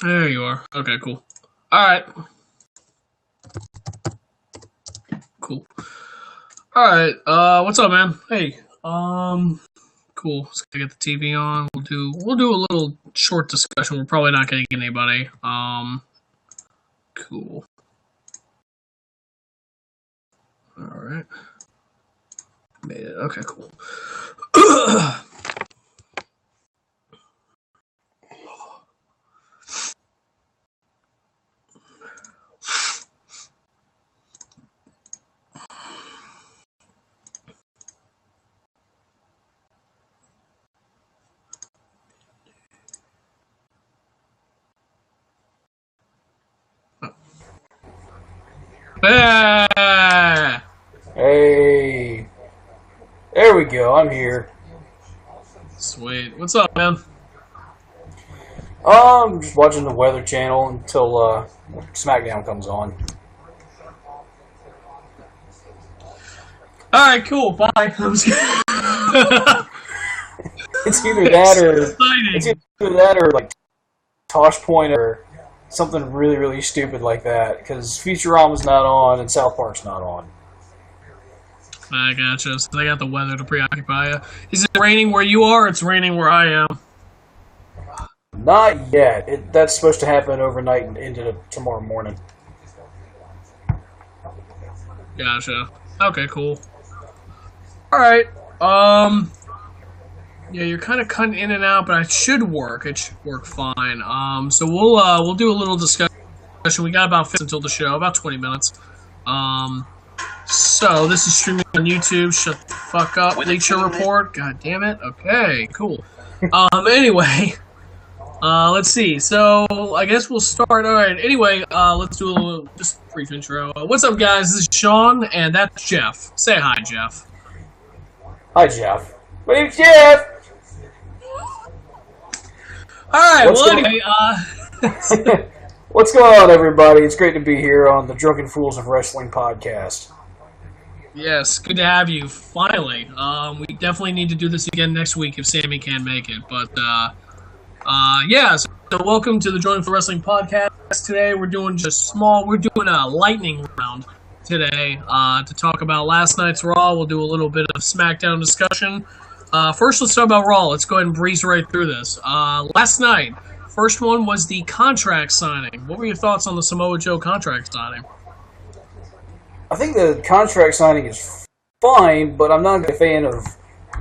There you are. Okay, cool. All right, cool. All right. What's up, man? Hey. Cool. Let's get the TV on. We'll do a little short discussion. We're probably not gonna get anybody. Cool. All right. Made it. Okay, cool. Ah! Hey, there we go. I'm here. Sweet. What's up, man? Just watching the Weather Channel until SmackDown comes on. All right, cool. Bye. I'm just kidding. It's either that or Exciting. like Tosh Point or something really really stupid like that. Because Futurama's not on and South Park's not on. I gotcha. So they got the weather to preoccupy you. Is it raining where you are? It's raining where I am. Not yet. That's supposed to happen overnight and into tomorrow morning. Gotcha. Okay, cool. All right. Yeah, you're kind of cutting in and out, but it should work. It should work fine. So we'll do a little discussion. We got about 50 until the show, about 20 minutes. So this is streaming on YouTube. Shut the fuck up. Bleacher Report. God damn it. Okay, cool. Anyway, let's see. So I guess we'll start. All right. Anyway, let's do a little just brief intro. What's up, guys? This is Sean, and that's Jeff. Say hi, Jeff. Hi, Jeff. My name's Jeff. All right. What's Well, going- anyway, What's going on, everybody? It's great to be here on the Drunken Fools of Wrestling podcast. yes, good to have you. Finally, we definitely need to do this again next week if Sammy can make it. But yeah. So welcome to the Join for Wrestling podcast. Today we're doing We're doing a lightning round today to talk about last night's Raw. We'll do a little bit of SmackDown discussion. First, let's talk about Raw. Let's go ahead and breeze right through this. Last night, first one was the contract signing. What were your thoughts on the Samoa Joe contract signing? I think the contract signing is fine, but I'm not a fan of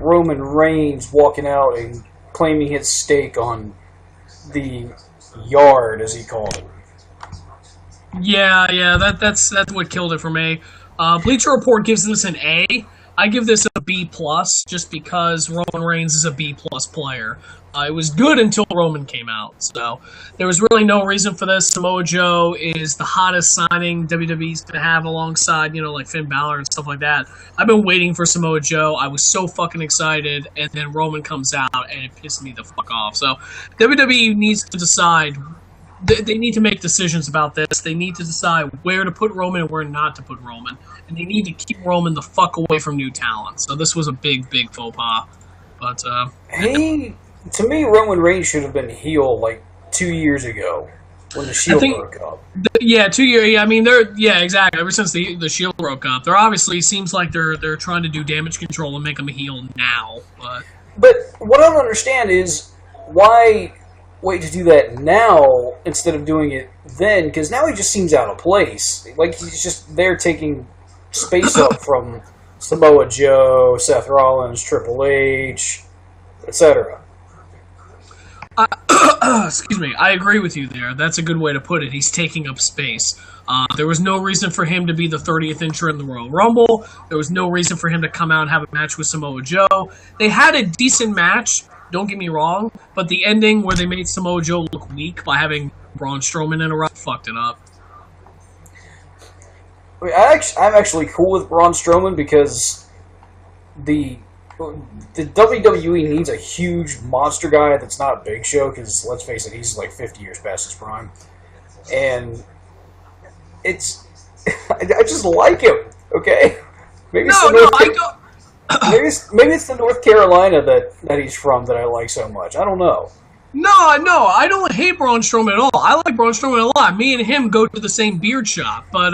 Roman Reigns walking out and claiming his stake on the yard, as he called it. Yeah, that's what killed it for me. Bleacher Report gives this an A. I give this a B plus, just because Roman Reigns is a B plus player. It was good until Roman came out, so there was really no reason for this. Samoa Joe is the hottest signing WWE's going to have alongside, like Finn Balor and stuff like that. I've been waiting for Samoa Joe. I was so fucking excited, and then Roman comes out, and it pissed me the fuck off. So WWE needs to decide. They need to make decisions about this. They need to decide where to put Roman and where not to put Roman. And they need to keep Roman the fuck away from new talent. So this was a big, big faux pas. But, To me, Roman Reigns should have been heel like 2 years ago when the Shield broke up. 2 years. Yeah, I mean, exactly. Ever since the Shield broke up, they're obviously seems like they're trying to do damage control and make him a heel now. But what I don't understand is why wait to do that now instead of doing it then? Because now he just seems out of place. Like he's just there taking space up from Samoa Joe, Seth Rollins, Triple H, etc. Excuse me. I agree with you there. That's a good way to put it. He's taking up space. There was no reason for him to be the 30th entrant in the Royal Rumble. There was no reason for him to come out and have a match with Samoa Joe. They had a decent match, don't get me wrong, but the ending where they made Samoa Joe look weak by having Braun Strowman interrupt fucked it up. I mean, I'm actually cool with Braun Strowman because the WWE needs a huge monster guy that's not Big Show, because let's face it, he's like 50 years past his prime. And it's... I just like him, okay? Maybe maybe it's the North Carolina that he's from that I like so much. I don't know. No, I don't hate Braun Strowman at all. I like Braun Strowman a lot. Me and him go to the same beard shop, but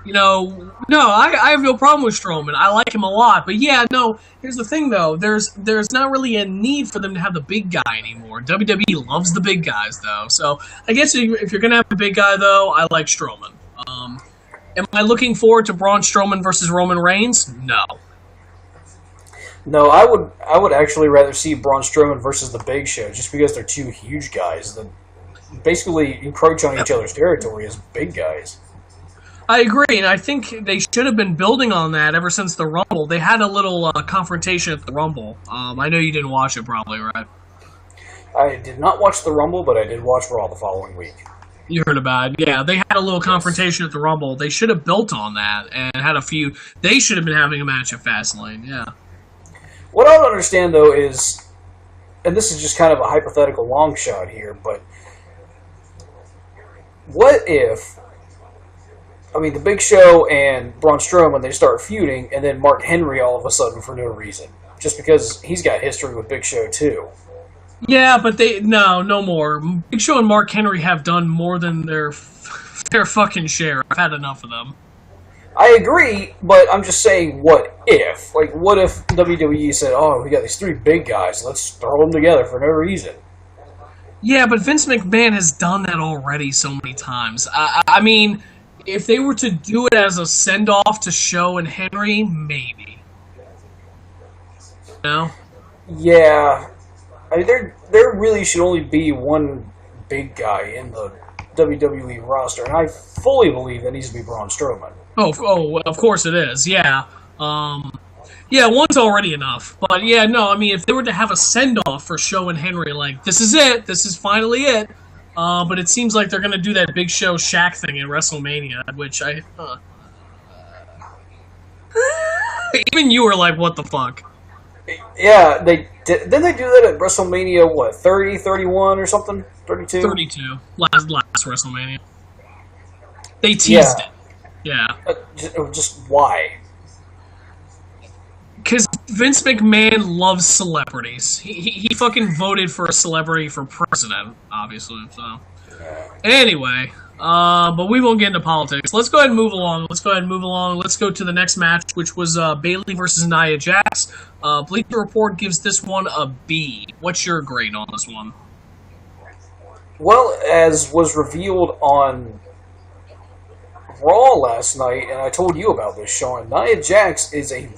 no, I have no problem with Strowman. I like him a lot, but yeah, no. Here's the thing, though. There's not really a need for them to have the big guy anymore. WWE loves the big guys, though. So I guess if you're gonna have a big guy, though, I like Strowman. Am I looking forward to Braun Strowman versus Roman Reigns? No. No, I would actually rather see Braun Strowman versus the Big Show, just because they're two huge guys that basically encroach on each other's territory as big guys. I agree, and I think they should have been building on that ever since the Rumble. They had a little confrontation at the Rumble. I know you didn't watch it, probably, right? I did not watch the Rumble, but I did watch Raw the following week. You heard about it. Yeah, they had a little confrontation at the Rumble. They should have built on that and had a few. They should have been having a match at Fastlane, yeah. What I don't understand, though, is, and this is just kind of a hypothetical long shot here, but what if, I mean, the Big Show and Braun Strowman, they start feuding, and then Mark Henry all of a sudden for no reason, just because he's got history with Big Show too. Yeah, but no more. Big Show and Mark Henry have done more than their fucking share. I've had enough of them. I agree, but I'm just saying, what if? Like, what if WWE said, oh, we got these three big guys, let's throw them together for no reason? Yeah, but Vince McMahon has done that already so many times. I mean, if they were to do it as a send-off to Show and Henry, maybe. No? Yeah. I mean, there really should only be one big guy in the WWE roster, and I fully believe that needs to be Braun Strowman. Oh, of course it is. Yeah. Yeah, one's already enough. But yeah, no, I mean, if they were to have a send-off for Show and Henry, like, this is it, this is finally it, but it seems like they're going to do that Big Show Shaq thing at WrestleMania, which even you were like, what the fuck? Yeah, didn't they do that at WrestleMania, what, 30, 31 or something? 32? 32. Last WrestleMania. They teased it. Yeah. Just why? Because Vince McMahon loves celebrities. He fucking voted for a celebrity for president, obviously. So anyway, but we won't get into politics. Let's go ahead and move along. Let's go to the next match, which was Bayley versus Nia Jax. Bleacher Report gives this one a B. What's your grade on this one? Well, as was revealed on Raw last night, and I told you about this, Sean, Nia Jax is a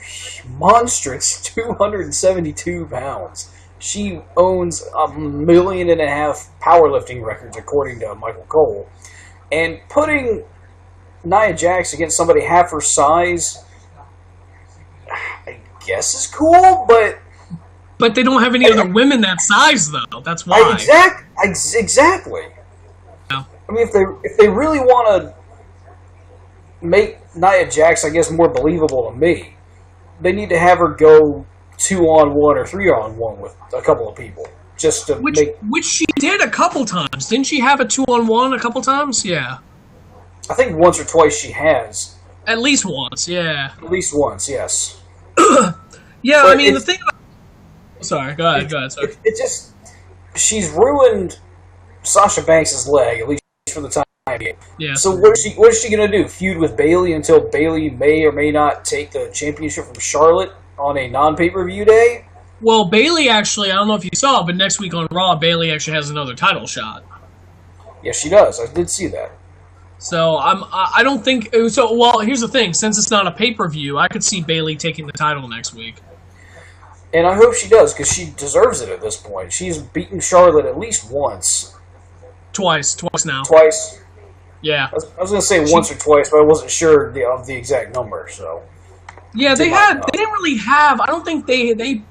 monstrous 272 pounds. She owns 1.5 million powerlifting records, according to Michael Cole. And putting Nia Jax against somebody half her size, I guess is cool, but... But they don't have any other women that size, though. That's why. Exactly. Yeah. I mean, if they really want to make Nia Jax, I guess, more believable to me, they need to have her go 2-on-1 or 3-on-1 with a couple of people. Just to which she did a couple times. Didn't she have a 2-on-1 a couple times? Yeah. I think once or twice she has. At least once, yeah. At least once, yes. But yeah, I mean, the thing about... Sorry, go ahead, sorry. It just... She's ruined Sasha Banks' leg, at least for the time being. Yeah. So what is she going to do? Feud with Bayley until Bayley may or may not take the championship from Charlotte on a non-pay-per-view day? Well, Bayley actually, I don't know if you saw, but next week on Raw, Bayley actually has another title shot. Yes, she does. I did see that. So I don't think... So, well, here's the thing. Since it's not a pay-per-view, I could see Bayley taking the title next week. And I hope she does, because she deserves it at this point. She's beaten Charlotte at least once. Twice now. Twice? Yeah. I was going to say once or twice, but I wasn't sure of the exact number, so... Yeah, they didn't really have... I don't think they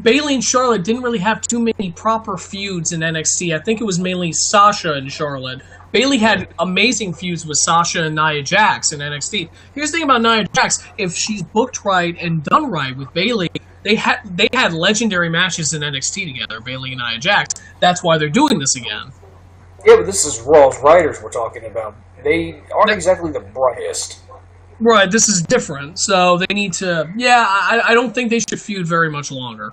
Bayley and Charlotte didn't really have too many proper feuds in NXT. I think it was mainly Sasha and Charlotte. Bayley had amazing feuds with Sasha and Nia Jax in NXT. Here's the thing about Nia Jax. If she's booked right and done right with Bayley, they had legendary matches in NXT together, Bayley and Nia Jax. That's why they're doing this again. Yeah, but this is Raw's writers we're talking about. They aren't exactly the brightest. Right, this is different. So they need to... Yeah, I don't think they should feud very much longer.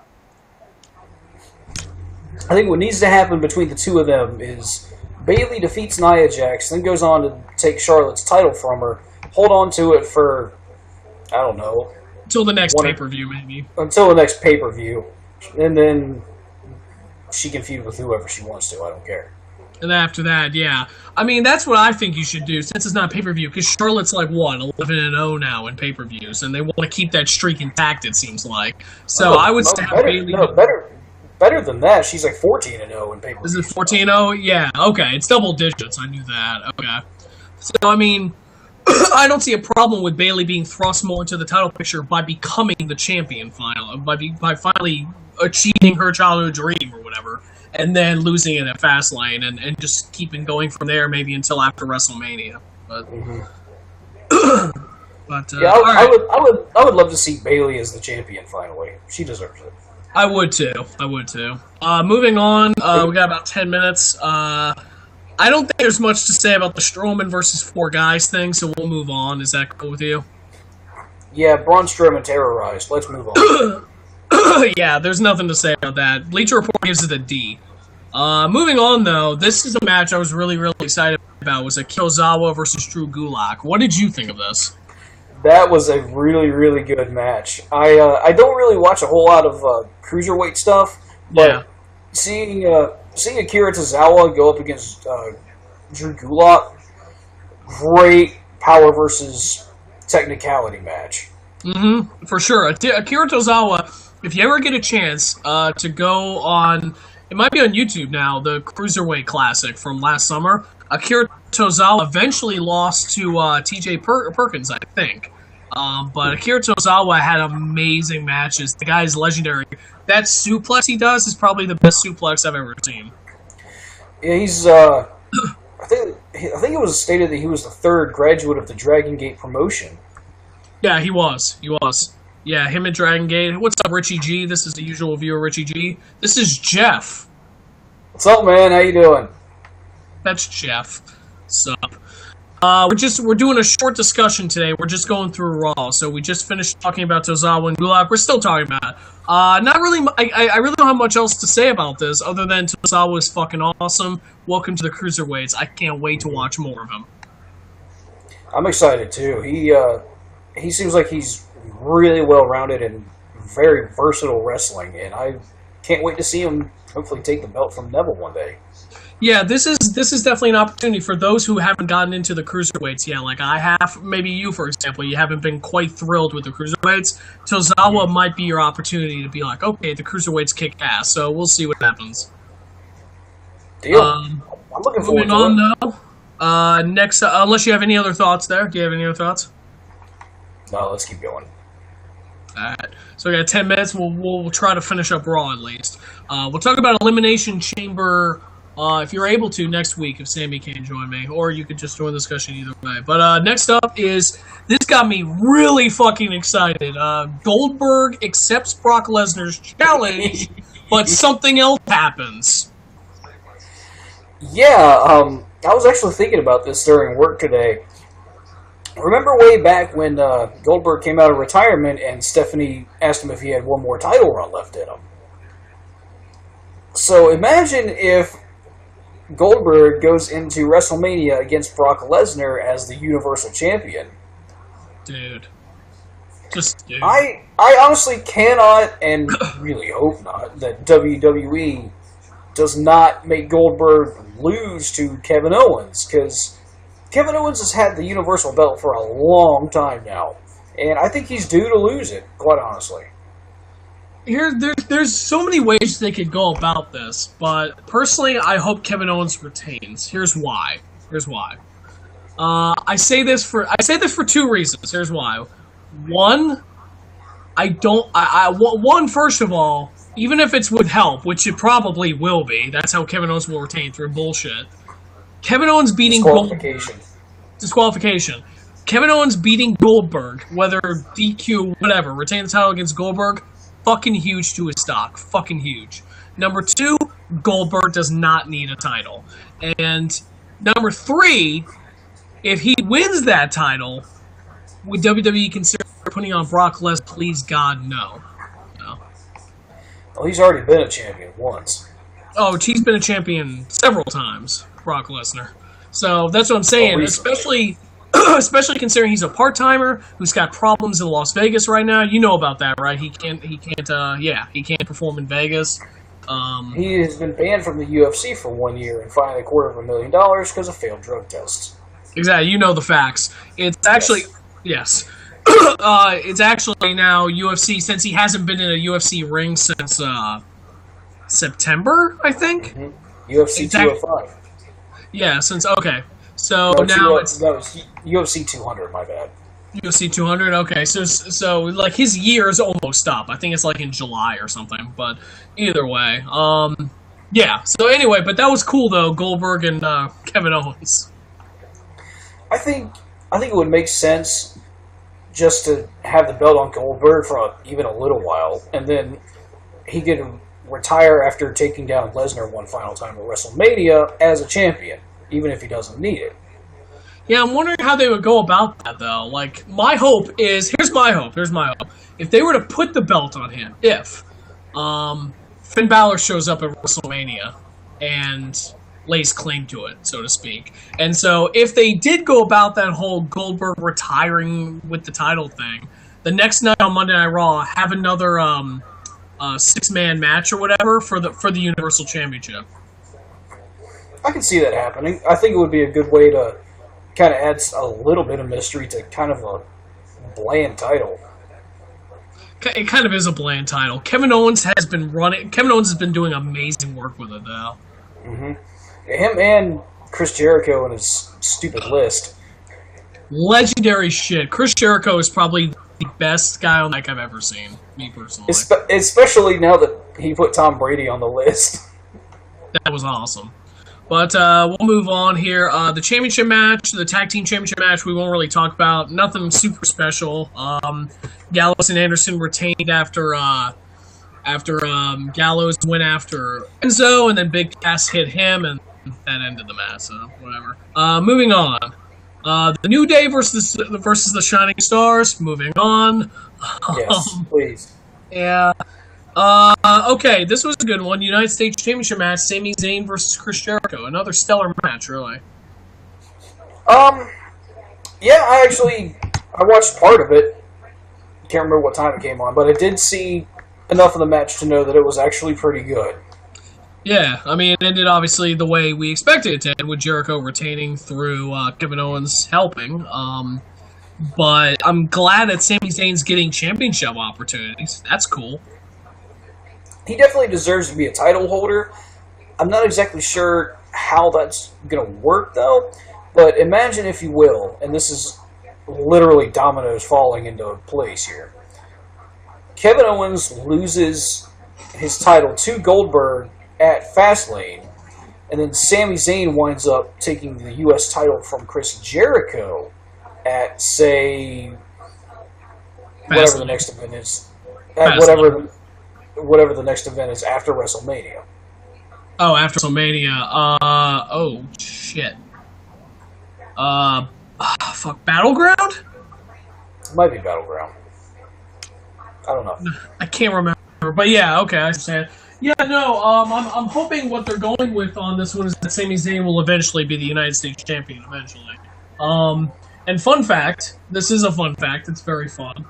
I think what needs to happen between the two of them is Bayley defeats Nia Jax, then goes on to take Charlotte's title from her, hold on to it for, I don't know. Until the next pay-per-view, maybe. Until the next pay-per-view. And then she can feud with whoever she wants to. I don't care. And after that, yeah. I mean, that's what I think you should do, since it's not pay-per-view, because Charlotte's like, what, 11-0 now in pay-per-views, and they want to keep that streak intact, it seems like. So I would say Bayley... Better than that. She's like 14-0 in pay-per-views. Is it 14-0? Yeah, okay. It's double digits. I knew that. Okay. So, I mean, I don't see a problem with Bayley being thrust more into the title picture by becoming the champion by finally achieving her childhood dream or whatever, and then losing it at Fastlane and just keeping going from there maybe until after WrestleMania. But, yeah, I would love to see Bayley as the champion finally. She deserves it. I would too. Moving on, we got about 10 minutes. I don't think there's much to say about the Strowman versus 4 guys thing, so we'll move on. Is that cool with you? Yeah, Braun Strowman terrorized. Let's move on. Yeah, there's nothing to say about that. Bleacher Report gives it a D. Moving on, though, this is a match I was really, really excited about. Was Akira Tozawa versus Drew Gulak. What did you think of this? That was a really, really good match. I don't really watch a whole lot of cruiserweight stuff, but seeing Akira Tozawa go up against Drew Gulak, great power versus technicality match. Mm-hmm, for sure. Akira Tozawa, if you ever get a chance to go on, it might be on YouTube now, the Cruiserweight Classic from last summer, Akira Tozawa eventually lost to TJ Perkins, I think. But Akira Tozawa had amazing matches. The guy's legendary. That suplex he does is probably the best suplex I've ever seen. Yeah, he's. I think it was stated that he was the 3rd graduate of the Dragon Gate promotion. Yeah, he was. Yeah, him and Dragon Gate. What's up, Richie G? This is the usual viewer, Richie G. This is Jeff. What's up, man? How you doing? That's Jeff. Sup. We're doing a short discussion today. We're just going through Raw. So we just finished talking about Tozawa and Gulak. We're still talking about it. Not really. I really don't have much else to say about this other than Tozawa is fucking awesome. Welcome to the Cruiserweights. I can't wait to watch more of him. I'm excited too. He seems like he's really well-rounded and very versatile wrestling, and I can't wait to see him hopefully take the belt from Neville one day. Yeah, this is definitely an opportunity for those who haven't gotten into the Cruiserweights yet. Like I have, maybe you, for example, you haven't been quite thrilled with the Cruiserweights. Tozawa might be your opportunity to be like, okay, the Cruiserweights kick ass, so we'll see what happens. Deal. I'm looking forward to it. Moving on, though. Next, unless you have any other thoughts there. Do you have any other thoughts? No, let's keep going. Alright, so we got 10 minutes. We'll try to finish up Raw at least. We'll talk about Elimination Chamber, if you're able to, next week, if Sammy can't join me. Or you could just join the discussion either way. But next up is, this got me really fucking excited. Goldberg accepts Brock Lesnar's challenge, but something else happens. Yeah, I was actually thinking about this during work today. Remember way back when Goldberg came out of retirement and Stephanie asked him if he had one more title run left in him? So imagine if Goldberg goes into WrestleMania against Brock Lesnar as the Universal Champion. Dude. I honestly cannot and really hope not that WWE does not make Goldberg lose to Kevin Owens, because Kevin Owens has had the Universal belt for a long time now, and I think he's due to lose it, quite honestly. There's so many ways they could go about this, but personally, I hope Kevin Owens retains. Here's why. I say this for 2 reasons. Here's why. One, first of all, even if it's with help, which it probably will be, that's how Kevin Owens will retain through bullshit. Kevin Owens beating Disqualification. Kevin Owens beating Goldberg, whether DQ, whatever, retain the title against Goldberg, fucking huge to his stock. Fucking huge. Number 2, Goldberg does not need a title. And number 3, if he wins that title, would WWE consider putting on Brock Lesnar? Please, God, no. Well, he's already been a champion once. Oh, he's been a champion several times, Brock Lesnar. So that's what I'm Oh, saying. recently. Especially, especially considering he's a part timer who's got problems in Las Vegas right now. You know about that, right? He can't. He can't. Yeah, he can't perform in Vegas. He has been banned from the UFC for 1 year and fined $250,000 because of failed drug tests. Exactly. You know the facts. It's actually yes. It's actually now UFC since he hasn't been in a UFC ring since September, I think. UFC 205. Yeah, since okay. So No, now that was UFC 200. My bad. UFC 200. Okay, so like his year is almost up. I think it's like in July or something. But either way, yeah. So anyway, but that was cool though. Goldberg and Kevin Owens. I think it would make sense just to have the belt on Goldberg for even a little while, and then he could retire after taking down Lesnar one final time at WrestleMania as a champion, even if he doesn't need it. Yeah, I'm wondering how they would go about that, though. Like, my hope is... Here's my hope. If they were to put the belt on him, if Finn Balor shows up at WrestleMania and lays claim to it, so to speak. And so, if they did go about that whole Goldberg retiring with the title thing, the next night on Monday Night Raw, have another six-man match or whatever for the Universal Championship. I can see that happening. I think it would be a good way to kind of add a little bit of mystery to kind of a bland title. It kind of is a bland title. Kevin Owens has been doing amazing work with it, though. Mm-hmm. Him and Chris Jericho and his stupid list. Legendary shit. Chris Jericho is probably the best guy on that I've ever seen, me personally. Especially now that he put Tom Brady on the list. That was awesome. But we'll move on here. The championship match, the tag team championship match, we won't really talk about. Nothing super special. Gallows and Anderson retained after Gallows went after Enzo, and then Big Cass hit him, and that ended the match. So whatever. Moving on. The New Day versus the Shining Stars. Moving on. Yes, please. Yeah. Okay, this was a good one. United States Championship match, Sami Zayn versus Chris Jericho. Another stellar match, really. Yeah, I watched part of it. Can't remember what time it came on, but I did see enough of the match to know that it was actually pretty good. Yeah, I mean, it ended obviously the way we expected it to end, with Jericho retaining through Kevin Owens helping. But I'm glad that Sami Zayn's getting championship opportunities. That's cool. He definitely deserves to be a title holder. I'm not exactly sure how that's going to work, though. But imagine, if you will, and this is literally dominoes falling into place here. Kevin Owens loses his title to Goldberg at Fastlane, and then Sami Zayn winds up taking the U.S. title from Chris Jericho at, say, whatever the next event is. At whatever the next event is after WrestleMania. Oh, after WrestleMania. Oh, shit. Fuck, Battleground? It might be Battleground. I don't know. I can't remember, but yeah, okay, I understand. Yeah, no, I'm hoping what they're going with on this one is that Sami Zayn will eventually be the United States champion, eventually. And fun fact, this is a fun fact, it's very fun.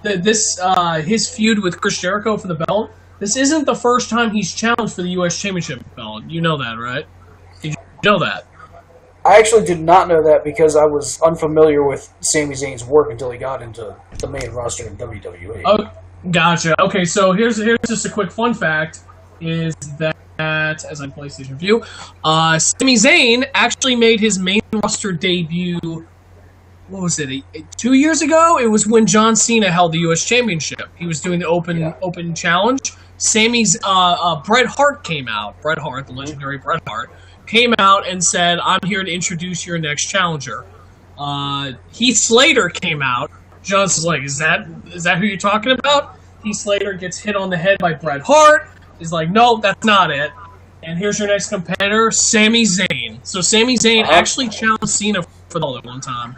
His feud with Chris Jericho for the belt, this isn't the first time he's challenged for the U.S. Championship belt. You know that, right? Did you know that? I actually did not know that because I was unfamiliar with Sami Zayn's work until he got into the main roster in WWE. Oh, gotcha. Okay, so here's just a quick fun fact, is that, as I PlayStation View, Sami Zayn actually made his main roster debut, what was it, 2 years ago? It was when John Cena held the U.S. Championship. He was doing the open challenge. Sammy's, Bret Hart came out. Bret Hart, the legendary Bret Hart, came out and said, "I'm here to introduce your next challenger." Heath Slater came out. Johnson's like, is that who you're talking about? Heath Slater gets hit on the head by Bret Hart. He's like, no, that's not it. And here's your next competitor, Sami Zayn. So Sami Zayn actually challenged Cena for the belt at one time.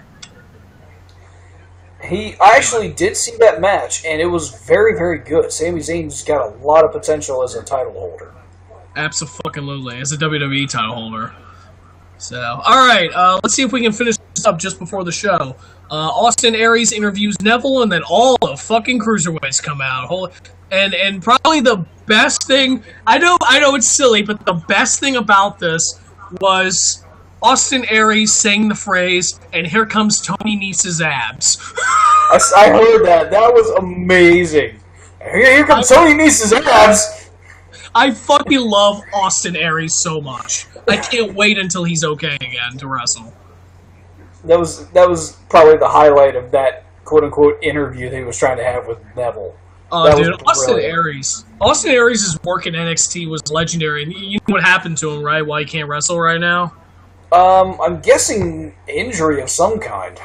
I actually did see that match, and it was very, very good. Sami Zayn's got a lot of potential as a title holder. Absolutely, as a WWE title holder. So, all right, let's see if we can finish this up just before the show. Austin Aries interviews Neville, and then all the fucking cruiserweights come out. And probably the best thing, I know it's silly, but the best thing about this was Austin Aries saying the phrase, "And here comes Tony Nese's abs." I heard that. That was amazing. Here comes Tony Nese's abs. I fucking love Austin Aries so much. I can't wait until he's okay again to wrestle. That was probably the highlight of that quote unquote interview that he was trying to have with Neville. Oh, dude, Austin Aries. Austin Aries' work in NXT was legendary. And you know what happened to him, right? Why he can't wrestle right now? I'm guessing injury of some kind.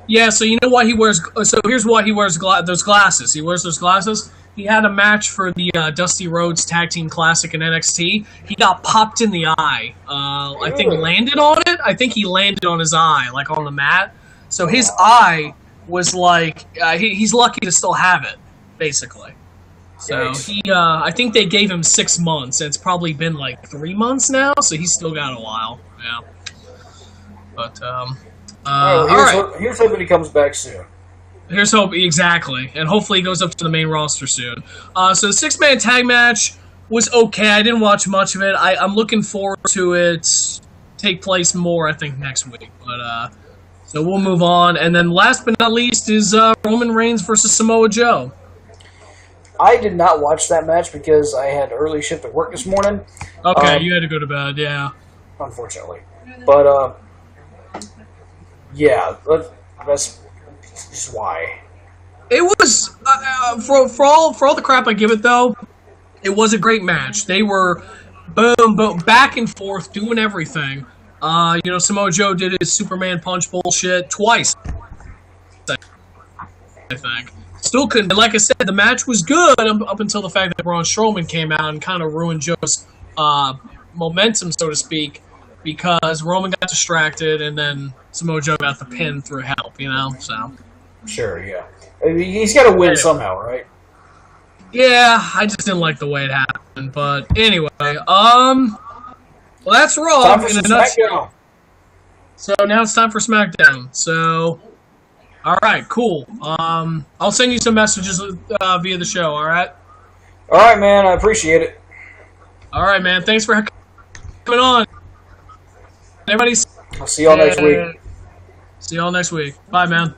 Yeah, so you know why he wears... So here's why he wears those glasses. He wears those glasses. He had a match for the Dusty Rhodes Tag Team Classic in NXT. He got popped in the eye. I think landed on it. I think he landed on his eye, like on the mat. So his eye was like... he's lucky to still have it, basically. So I think they gave him 6 months. And it's probably been like 3 months now, so he's still got a while. Yeah. But, here's hoping he comes back soon. Here's hope, exactly. And hopefully he goes up to the main roster soon. So the 6-man tag match was okay. I didn't watch much of it. I'm looking forward to it take place more, I think, next week. But so we'll move on. And then last but not least is Roman Reigns versus Samoa Joe. I did not watch that match because I had early shift at work this morning. Okay, you had to go to bed, yeah. Unfortunately. But, yeah, that's just why. It was, for all the crap I give it, though, it was a great match. They were, boom, back and forth, doing everything. Samoa Joe did his Superman punch bullshit twice, I think. Still couldn't, like I said, the match was good up until the fact that Braun Strowman came out and kind of ruined Joe's momentum, so to speak, because Roman got distracted and then Samoa Joe got the pin through help, so. Sure, yeah. I mean, he's got to win somehow, right? Yeah, I just didn't like the way it happened, but anyway, well, that's Raw in a nutshell. So now it's time for SmackDown, so... Alright, cool. I'll send you some messages via the show, alright? Alright, man, I appreciate it. Alright, man, thanks for coming on. Everybody, I'll see y'all next week. See y'all next week. Bye, man.